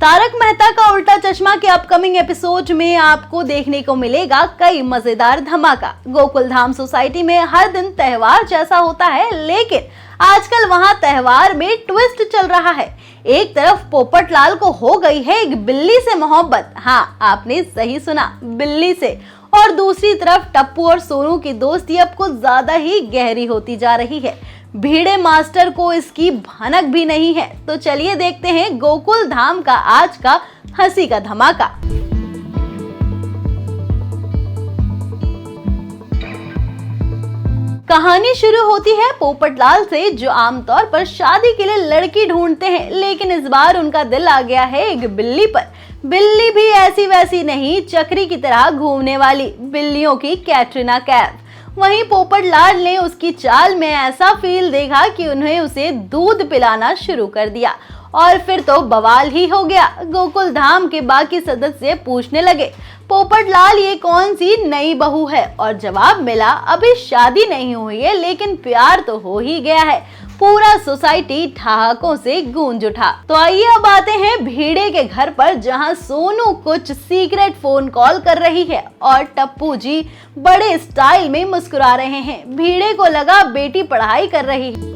तारक मेहता का उल्टा चश्मा के अपकमिंग एपिसोड में आपको देखने को मिलेगा कई मजेदार धमाका। गोकुल धाम सोसाइटी में हर दिन त्योहार जैसा होता है, लेकिन आजकल वहां त्योहार में ट्विस्ट चल रहा है। एक तरफ पोपटलाल को हो गई है एक बिल्ली से मोहब्बत, हाँ आपने सही सुना, बिल्ली से। और दूसरी तरफ टप्पू और सोनू की दोस्ती अब कुछ ज्यादा ही गहरी होती जा रही है। भिड़े मास्टर को इसकी भनक भी नहीं है। तो चलिए देखते हैं गोकुल धाम का आज का हंसी का धमाका। कहानी शुरू होती है पोपटलाल से, जो आमतौर पर शादी के लिए लड़की ढूंढते हैं, लेकिन इस बार उनका दिल आ गया है एक बिल्ली पर। बिल्ली भी ऐसी वैसी नहीं, चक्री की तरह घूमने वाली, बिल्लियों की कैटरीना कैफ। वहीं पोपटलाल ने उसकी चाल में ऐसा फील देखा कि उन्हें उसे दूध पिलाना शुरू कर दिया और फिर तो बवाल ही हो गया। गोकुल धाम के बाकी सदस्य पूछने लगे, पोपटलाल ये कौन सी नई बहू है? और जवाब मिला, अभी शादी नहीं हुई है लेकिन प्यार तो हो ही गया है। पूरा सोसाइटी ठहाकों से गूंज उठा। तो आइए अब आते हैं भीड़े के घर पर, जहां सोनू कुछ सीक्रेट फोन कॉल कर रही है और टप्पू जी बड़े स्टाइल में मुस्कुरा रहे हैं। भीड़े को लगा बेटी पढ़ाई कर रही है।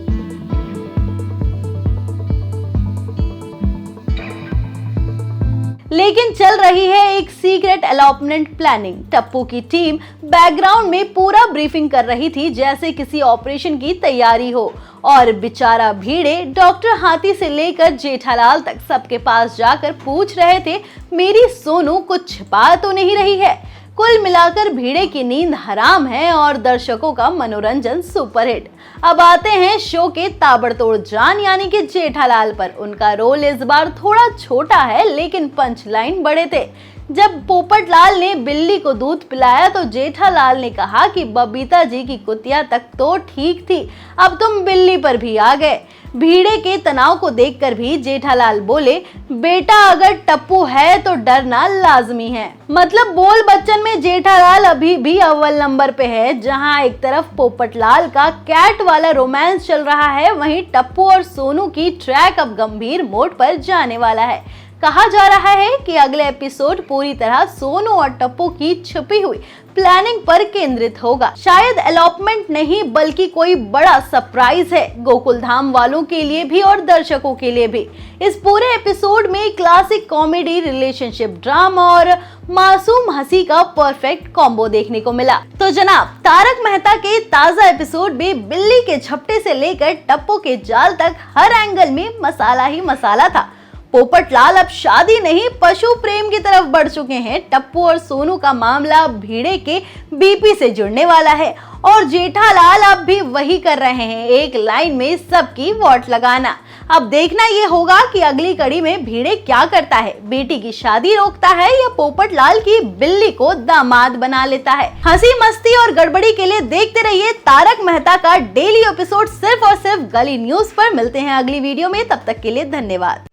लेकिन चल रही है एक सीक्रेट अलॉटमेंट प्लानिंग। टप्पू की टीम बैकग्राउंड में पूरा ब्रीफिंग कर रही थी, जैसे किसी ऑपरेशन की तैयारी हो। और बेचारा भीड़े डॉक्टर हाथी से लेकर जेठालाल तक सबके पास जाकर पूछ रहे थे, मेरी सोनू कुछ छिपा तो नहीं रही है? कुल मिलाकर भीड़े की नींद हराम है और दर्शकों का मनोरंजन सुपरहिट। अब आते हैं शो के ताबड़तोड़ जान यानी कि जेठालाल पर। उनका रोल इस बार थोड़ा छोटा है, लेकिन पंच लाइन बड़े थे। जब पोपटलाल ने बिल्ली को दूध पिलाया तो जेठालाल ने कहा कि बबीता जी की कुतिया तक तो ठीक थी, अब तुम बिल्ली पर भी आ गए। भीड़े के तनाव को देखकर भी जेठालाल बोले, बेटा अगर टप्पू है तो डरना लाजमी है। मतलब बोल बच्चन में जेठालाल अभी भी अव्वल नंबर पे है। जहां एक तरफ पोपटलाल का कैट वाला रोमांस चल रहा है, वहीं टप्पू और सोनू की ट्रैक अब गंभीर मोड पर जाने वाला है। कहा जा रहा है कि अगले एपिसोड पूरी तरह सोनू और टप्पू की छुपी हुई प्लानिंग पर केंद्रित होगा। शायद अलॉटमेंट नहीं बल्कि कोई बड़ा सरप्राइज है, गोकुल धाम वालों के लिए भी और दर्शकों के लिए भी। इस पूरे एपिसोड में क्लासिक कॉमेडी, रिलेशनशिप ड्रामा और मासूम हंसी का परफेक्ट कॉम्बो देखने को मिला। तो जनाब, तारक मेहता के ताजा एपिसोड में बिल्ली के झपटे से लेकर टप्पू के जाल तक हर एंगल में मसाला ही मसाला था। पोपटलाल अब शादी नहीं पशु प्रेम की तरफ बढ़ चुके हैं। टप्पू और सोनू का मामला भीड़े के बीपी से जुड़ने वाला है और जेठालाल अब भी वही कर रहे हैं, एक लाइन में सबकी वोट लगाना। अब देखना ये होगा कि अगली कड़ी में भीड़े क्या करता है, बेटी की शादी रोकता है या पोपटलाल की बिल्ली को दामाद बना लेता है। हंसी मस्ती और गड़बड़ी के लिए देखते रहिए तारक मेहता का डेली एपिसोड सिर्फ और सिर्फ गली न्यूज पर। मिलते हैं अगली वीडियो में, तब तक के लिए धन्यवाद।